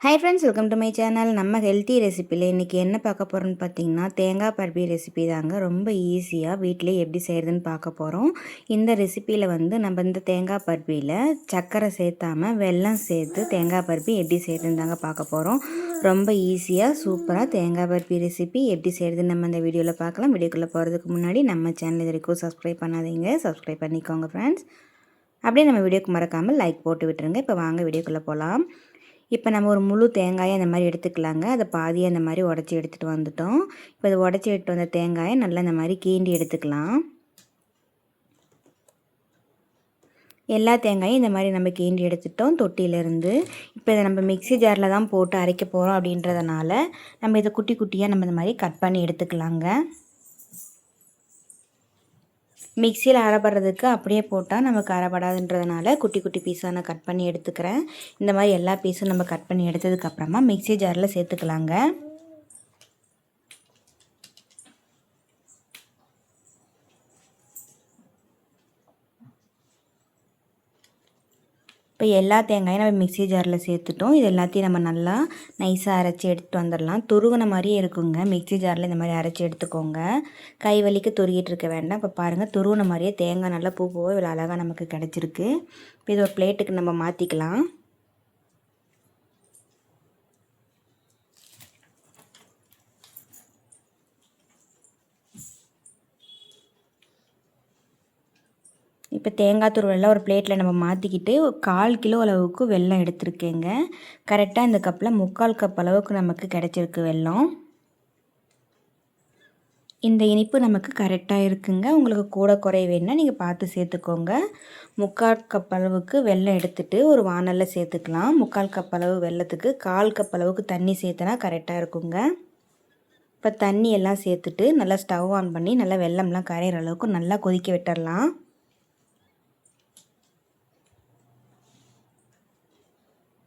Hi friends, welcome to my channel. நம்ம healthy ரெசிப்பியில் இன்றைக்கி என்ன பார்க்க போகிறோன்னு பார்த்தீங்கன்னா, தேங்காய் பர்பி ரெசிபி தாங்க. ரொம்ப ஈஸியாக வீட்டிலே எப்படி செய்கிறதுன்னு பார்க்க போகிறோம். இந்த ரெசிப்பியில் நம்ம இந்த தேங்காய் பர்பியில் சர்க்கரை சேர்த்தாமல் வெல்லம் சேர்த்து தேங்காய் பர்பி எப்படி செய்கிறதுன்னு தாங்க பார்க்க போகிறோம். ரொம்ப ஈஸியாக சூப்பராக தேங்காய் பர்பி ரெசிபி எப்படி செய்கிறதுன்னு நம்ம இந்த வீடியோவில் பார்க்கலாம். வீடியோக்குள்ளே போகிறதுக்கு முன்னாடி நம்ம சேனல் இது வரைக்கும் சப்ஸ்கிரைப் பண்ணாதீங்க, சப்ஸ்கிரைப் பண்ணிக்கோங்க ஃப்ரெண்ட்ஸ். அப்படியே நம்ம வீடியோக்கு மறக்காமல் லைக் போட்டு விட்டுருங்க. இப்போ வாங்க வீடியோக்குள்ளே போகலாம். இப்போ நம்ம ஒரு முழு தேங்காயை அந்த மாதிரி எடுத்துக்கலாங்க. அதை பாதியை அந்த மாதிரி உடச்சி எடுத்துகிட்டு வந்துட்டோம். இப்போ அதை உடச்சி எடுத்து வந்த தேங்காயை நல்லா இந்த மாதிரி கீண்டி எடுத்துக்கலாம். எல்லா தேங்காயும் இந்த மாதிரி நம்ம கீண்டி எடுத்துட்டோம் தொட்டியிலேருந்து. இப்போ இதை நம்ம மிக்ஸி ஜாரில் தான் போட்டு அரைக்க போகிறோம் அப்படின்றதுனால நம்ம இதை குட்டி குட்டியாக நம்ம இந்த மாதிரி கட் பண்ணி எடுத்துக்கலாங்க. மிக்சியில் அரைப்படுறதுக்கு அப்படியே போட்டால் நமக்கு அரைப்படாதுன்றதுனால குட்டி குட்டி பீஸாக நான் கட் பண்ணி எடுத்துக்கிறேன். இந்த மாதிரி எல்லா பீஸும் நம்ம கட் பண்ணி எடுத்ததுக்கப்புறமா மிக்ஸி ஜாரில் சேர்த்துக்கலாங்க. இப்போ எல்லா தேங்காயும் நம்ம மிக்ஸி ஜாரில் சேர்த்துட்டோம். இது எல்லாத்தையும் நம்ம நல்லா நைஸாக அரைச்சி எடுத்துகிட்டு வந்துடலாம். துருகுன மாதிரியே இருக்குங்க. மிக்ஸி ஜாரில் இந்த மாதிரி அரைச்சி எடுத்துக்கோங்க. கை வலிக்கு துருகிட்டு இருக்க வேண்டாம். இப்போ பாருங்கள், துருகுன மாதிரியே தேங்காய் நல்லா பூ பூவாக இவ்வளோ அழகாக நமக்கு கிடச்சிருக்கு. இப்போ இது ஒரு பிளேட்டுக்கு நம்ம மாற்றிக்கலாம். இப்போ தேங்காய் துருவெல்லாம் ஒரு பிளேட்டில் நம்ம மாற்றிக்கிட்டு 1/4 கிலோ அளவுக்கு வெல்லம் எடுத்துருக்கேங்க. கரெக்டாக இந்த கப்பில் 3/4 கப் அளவுக்கு நமக்கு கிடச்சிருக்கு வெல்லம். இந்த இனிப்பு நமக்கு கரெக்டாக இருக்குங்க. உங்களுக்கு கூட குறை வேணுன்னா நீங்கள் பார்த்து சேர்த்துக்கோங்க. 3/4 கப் அளவுக்கு வெல்லம் எடுத்துகிட்டு ஒரு வானலில் சேர்த்துக்கலாம். 3/4 கப் அளவு வெல்லத்துக்கு 1/4 கப் அளவுக்கு தண்ணி சேர்த்தனா கரெக்டாக இருக்குங்க. இப்போ தண்ணி எல்லாம் சேர்த்துட்டு நல்லா ஸ்டவ் ஆன் பண்ணி நல்லா வெல்லம்லாம் கரையிற அளவுக்கு நல்லா கொதிக்க விட்டுடலாம்.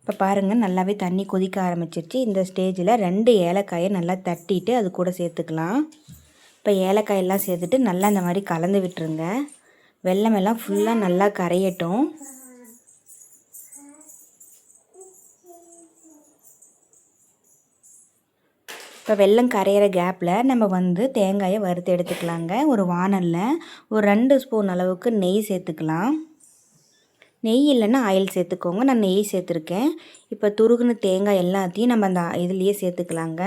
இப்போ பாருங்கள், நல்லாவே தண்ணி கொதிக்க ஆரம்பிச்சிருச்சு. இந்த ஸ்டேஜில் 2 ஏலக்காயை நல்லா தட்டிட்டு அது கூட சேர்த்துக்கலாம். இப்போ ஏலக்காயெல்லாம் சேர்த்துட்டு நல்லா இந்த மாதிரி கலந்து விட்டுருங்க. வெல்லம் எல்லாம் ஃபுல்லாக நல்லா கரையட்டும். இப்போ வெல்லம் கரையிற கேப்பில் நம்ம தேங்காயை வறுத்து எடுத்துக்கலாங்க. ஒரு வானலில் ஒரு 2 ஸ்பூன் அளவுக்கு நெய் சேர்த்துக்கலாம். நெய் இல்லைன்னா ஆயில் சேர்த்துக்கோங்க. நான் நெய் சேர்த்துருக்கேன். இப்போ துருகுன தேங்காய் எல்லாத்தையும் நம்ம அந்த இதுலேயே சேர்த்துக்கலாங்க.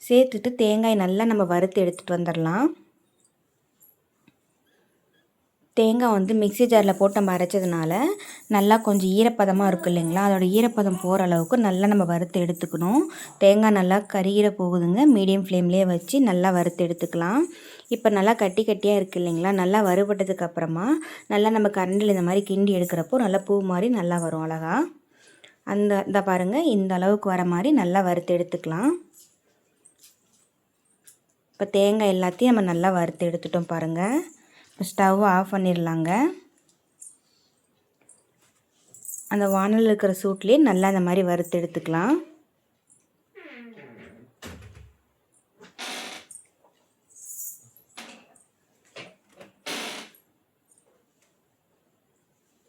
சேர்த்துட்டு தேங்காய் நல்லா நம்ம வறுத்து எடுத்துகிட்டு வந்துடலாம். தேங்காய் மிக்ஸி ஜாரில் போட்டு நம்ம அரைச்சதுனால நல்லா கொஞ்சம் ஈரப்பதமாக இருக்கும் இல்லைங்களா, அதோட ஈரப்பதம் போகிற அளவுக்கு நல்லா நம்ம வறுத்து எடுத்துக்கணும். தேங்காய் நல்லா கரிகிற போகுதுங்க. மீடியம் ஃப்ளேம்லேயே வச்சு நல்லா வறுத்து எடுத்துக்கலாம். இப்போ நல்லா கட்டி கட்டியாக இருக்குது இல்லைங்களா, நல்லா வறுபட்டதுக்கப்புறமா நல்லா நம்ம கரண்டில் இந்த மாதிரி கிண்டி எடுக்கிறப்போ நல்லா பூ மாதிரி நல்லா வரும் அழகா. இந்த பாருங்கள், இந்த அளவுக்கு வர மாதிரி நல்லா வறுத்து எடுத்துக்கலாம். இப்போ தேங்காய் எல்லாத்தையும் நம்ம நல்லா வறுத்து எடுத்துட்டோம் பாருங்கள். இப்போ ஸ்டவ் ஆஃப் பண்ணிடலாங்க. அந்த வானலில் இருக்கிற சூட்லேயே நல்லா அந்த மாதிரி வறுத்து எடுத்துக்கலாம்.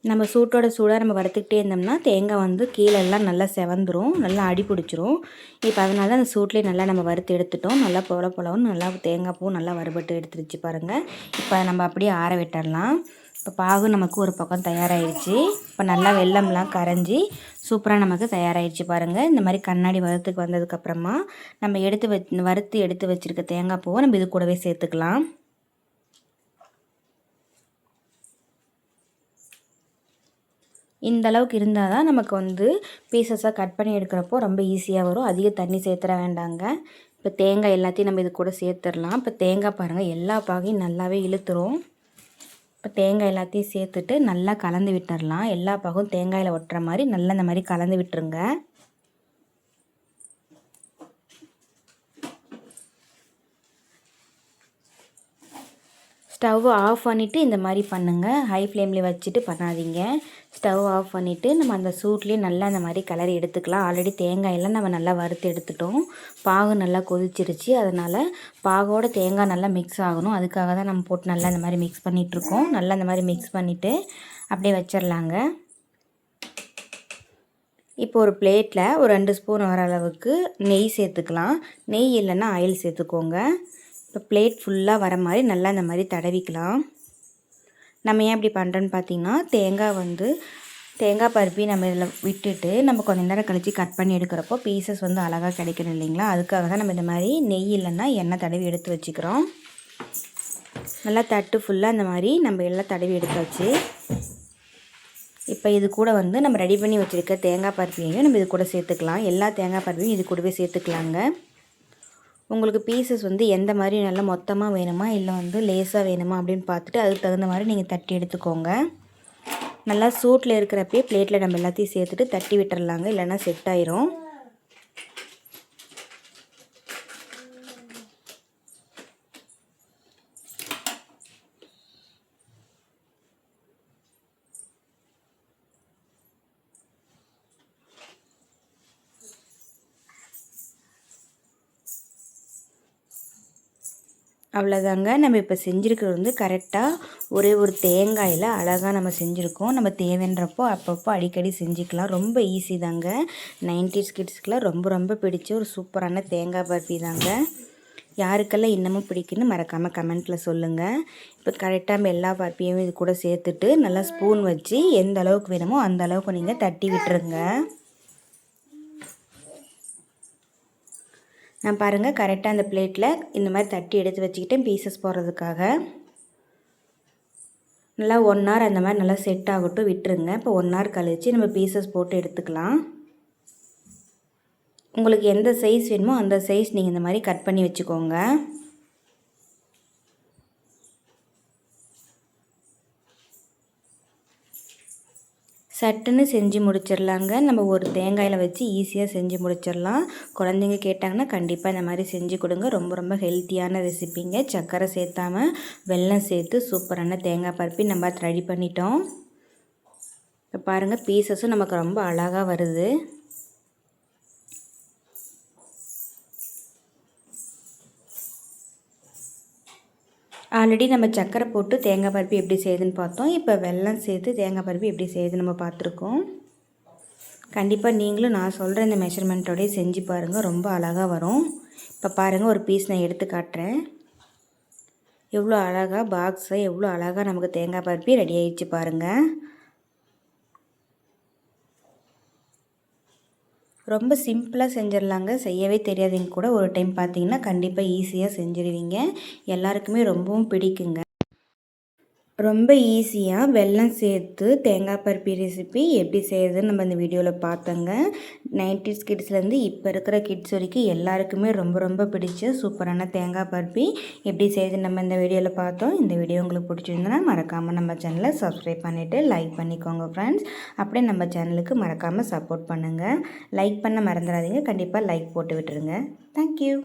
நம்ம சூட்டோட சூடாக நம்ம வறுத்துக்கிட்டே இருந்தோம்னா தேங்காய் கீழெல்லாம் நல்லா செவந்துடும், நல்லா அடி பிடிச்சிரும். இப்போ அதனால தான் அந்த சூட்லேயே நல்லா நம்ம வறுத்து எடுத்துட்டோம். நல்லா பொலன்னு நல்லா தேங்காய் பூ நல்லா வறுபட்டு எடுத்துருச்சு பாருங்கள். இப்போ நம்ம அப்படியே ஆற விட்டுடலாம். இப்போ பாகு நமக்கு ஒரு பக்கம் தயாராகிடுச்சு. இப்போ நல்லா வெல்லம்லாம் கரைஞ்சி சூப்பராக நமக்கு தயாராகிடுச்சு பாருங்கள். இந்த மாதிரி கண்ணாடி வறுத்துக்கு வந்ததுக்கப்புறமா நம்ம வறுத்து எடுத்து வச்சுருக்க தேங்காய் பூவை நம்ம இது கூடவே சேர்த்துக்கலாம். இந்த அளவுக்கு இருந்தால் தான் நமக்கு பீசஸாக கட் பண்ணி எடுக்கிறப்போ ரொம்ப ஈஸியாக வரும். அதிக தண்ணி சேர்த்துற வேண்டாங்க. இப்போ தேங்காய் எல்லாத்தையும் நம்ம இது கூட சேர்த்துடலாம். இப்போ தேங்காய் பாருங்கள், எல்லா பாகையும் நல்லாவே இழுத்துரும். இப்போ தேங்காய் எல்லாத்தையும் சேர்த்துட்டு நல்லா கலந்து விட்டுடலாம். எல்லா பாகும் தேங்காயில் ஒட்டுற மாதிரி நல்லா இந்த மாதிரி கலந்து விட்டுருங்க. ஸ்டவ் ஆஃப் பண்ணிவிட்டு இந்த மாதிரி பண்ணுங்கள். ஹை ஃப்ளேமில் வச்சுட்டு பண்ணாதீங்க. ஸ்டவ் ஆஃப் பண்ணிவிட்டு நம்ம அந்த சூட்லேயே நல்லா இந்த மாதிரி கலரி எடுத்துக்கலாம். ஆல்ரெடி தேங்காயெல்லாம் நம்ம நல்லா வறுத்து எடுத்துட்டோம். பாகு நல்லா கொதிச்சிருச்சு. அதனால் பாகோட தேங்காய் நல்லா மிக்ஸ் ஆகணும். அதுக்காக தான் நம்ம போட்டு நல்லா இந்த மாதிரி மிக்ஸ் பண்ணிகிட்ருக்கோம். நல்லா இந்த மாதிரி மிக்ஸ் பண்ணிவிட்டு அப்படியே வச்சிடலாங்க. இப்போ ஒரு பிளேட்டில் ஒரு 2 ஸ்பூன் வர அளவுக்கு நெய் சேர்த்துக்கலாம். நெய் இல்லைன்னா ஆயில் சேர்த்துக்கோங்க. இப்போ பிளேட் ஃபுல்லாக வர மாதிரி நல்லா இந்த மாதிரி தடவிக்கலாம். நம்ம ஏன் இப்படி பண்ணுறோன்னு பார்த்தீங்கன்னா, தேங்காய் பருப்பி நம்ம இதில் விட்டுட்டு நம்ம கொஞ்சம் நேரம் கழித்து கட் பண்ணி எடுக்கிறப்போ பீசஸ் வந்து அழகாக கிடைக்கணும் இல்லைங்களா? அதுக்காக தான் நம்ம இந்த மாதிரி நெய் இல்லைன்னா எண்ணெய் தடவி எடுத்து வச்சுக்கிறோம். நல்லா தட்டு ஃபுல்லாக இந்த மாதிரி நம்ம எல்லாம் தடவி எடுத்தாச்சு. இப்போ இது கூட வந்து நம்ம ரெடி பண்ணி வச்சுருக்க தேங்காய் பருப்பியையும் நம்ம இது கூட சேர்த்துக்கலாம். எல்லா தேங்காய் பருப்பியும் இது கூடவே சேர்த்துக்கலாங்க. உங்களுக்கு பீசஸ் வந்து எந்த மாதிரி நல்லா மொத்தமாக வேணுமா இல்லை வந்து லேஸாக வேணுமா அப்படின்னு பார்த்துட்டு அதுக்கு தகுந்த மாதிரி நீங்கள் தட்டி எடுத்துக்கோங்க. நல்லா சூட்டில் இருக்கிறப்பே பிளேட்டில் நம்ம எல்லாத்தையும் சேர்த்துட்டு தட்டி விட்டுறலாங்க, இல்லைன்னா செட் ஆயிரும். அவ்வளோதாங்க. நம்ம இப்போ செஞ்சுருக்கிறது வந்து கரெக்டாக ஒரே ஒரு தேங்காயில் அழகாக நம்ம செஞ்சுருக்கோம். நம்ம தேவைன்றப்போ அப்பப்போ அடிக்கடி செஞ்சுக்கலாம். ரொம்ப ஈஸி தாங்க. 90s கிட்ஸ்க்கெலாம் ரொம்ப ரொம்ப பிடிச்ச ஒரு சூப்பரான தேங்காய் பர்ஃபி தாங்க. யாருக்கெல்லாம் இன்னமும் பிடிக்குன்னு மறக்காமல் கமெண்ட்டில் சொல்லுங்கள். இப்போ கரெக்டாக நம்ம எல்லா பர்ஃபியும் இது கூட சேர்த்துட்டு நல்லா ஸ்பூன் வச்சு எந்த அளவுக்கு வேணுமோ அந்த அளவுக்கு நீங்கள் தட்டி விட்டுருங்க. நான் பாருங்கள் கரெக்டாக அந்த பிளேட்டில் இந்த மாதிரி தட்டி எடுத்து வச்சுக்கிட்டேன் பீசஸ் போடுறதுக்காக. நல்லா 1 hour அந்த மாதிரி நல்லா செட் ஆகட்டும் விட்டுருங்க. இப்போ 1 hour கழித்து நம்ம பீசஸ் போட்டு எடுத்துக்கலாம். உங்களுக்கு எந்த சைஸ் வேணுமோ அந்த சைஸ் நீங்கள் இந்த மாதிரி கட் பண்ணி வச்சுக்கோங்க. சட்டுன்னு செஞ்சு முடிச்சிடலாங்க. நம்ம ஒரு தேங்காயில் வச்சு ஈஸியாக செஞ்சு முடிச்சிடலாம். குழந்தைங்க கேட்டாங்கன்னா கண்டிப்பாக இந்த மாதிரி செஞ்சு கொடுங்க. ரொம்ப ரொம்ப ஹெல்த்தியான ரெசிப்பிங்க. சர்க்கரை சேர்த்தாமல் வெல்லம் சேர்த்து சூப்பரான தேங்காய் பருப்பி நம்ம ரெடி பண்ணிட்டோம். இப்போ பாருங்கள் பீசஸும் நமக்கு ரொம்ப அழகாக வருது. ஆல்ரெடி நம்ம சர்க்கரை போட்டு தேங்காய் பருப்பி எப்படி செய்யுதுன்னு பார்த்தோம். இப்போ வெல்லம் சேர்த்து தேங்காய் பருப்பி எப்படி செய்யுதுன்னு நம்ம பார்த்துருக்கோம். கண்டிப்பாக நீங்களும் நான் சொல்கிற இந்த மெஷர்மெண்ட்டோடய செஞ்சு பாருங்கள். ரொம்ப அழகாக வரும். இப்போ பாருங்கள் ஒரு பீஸ் நான் எடுத்து காட்டுறேன். எவ்வளோ அழகாக பாக்ஸை எவ்வளோ அழகாக நமக்கு தேங்காய் பருப்பி ரெடி ஆகிடுச்சு பாருங்கள். ரொம்ப சிம்பிளாக செஞ்சிடலாங்க. செய்யவே தெரியாதவங்க கூட ஒரு டைம் பார்த்தீங்கன்னா கண்டிப்பாக ஈஸியாக செஞ்சுருவீங்க. எல்லாருக்குமே ரொம்பவும் பிடிக்குங்க. ரொம்ப ஈஸியாக வெல்லம் சேர்த்து தேங்காய் பருப்பி ரெசிபி எப்படி செய்கிறதுன்னு நம்ம இந்த வீடியோவில் பார்த்தோங்க. 90s கிட்ஸ்லேருந்து இப்போ இருக்கிற கிட்ஸ் வரைக்கும் எல்லாருக்குமே ரொம்ப ரொம்ப பிடிச்ச சூப்பரான தேங்காய் பருப்பி எப்படி செய்யுதுன்னு நம்ம இந்த வீடியோவில் பார்த்தோம். இந்த வீடியோ உங்களுக்கு பிடிச்சிருந்தனா மறக்காமல் நம்ம சேனலை சப்ஸ்கிரைப் பண்ணிவிட்டு லைக் பண்ணிக்கோங்க ஃப்ரெண்ட்ஸ். அப்படியே நம்ம சேனலுக்கு மறக்காமல் சப்போர்ட் பண்ணுங்கள். லைக் பண்ண மறந்துடாதீங்க. கண்டிப்பாக லைக் போட்டு விட்டுருங்க. தேங்க்யூ.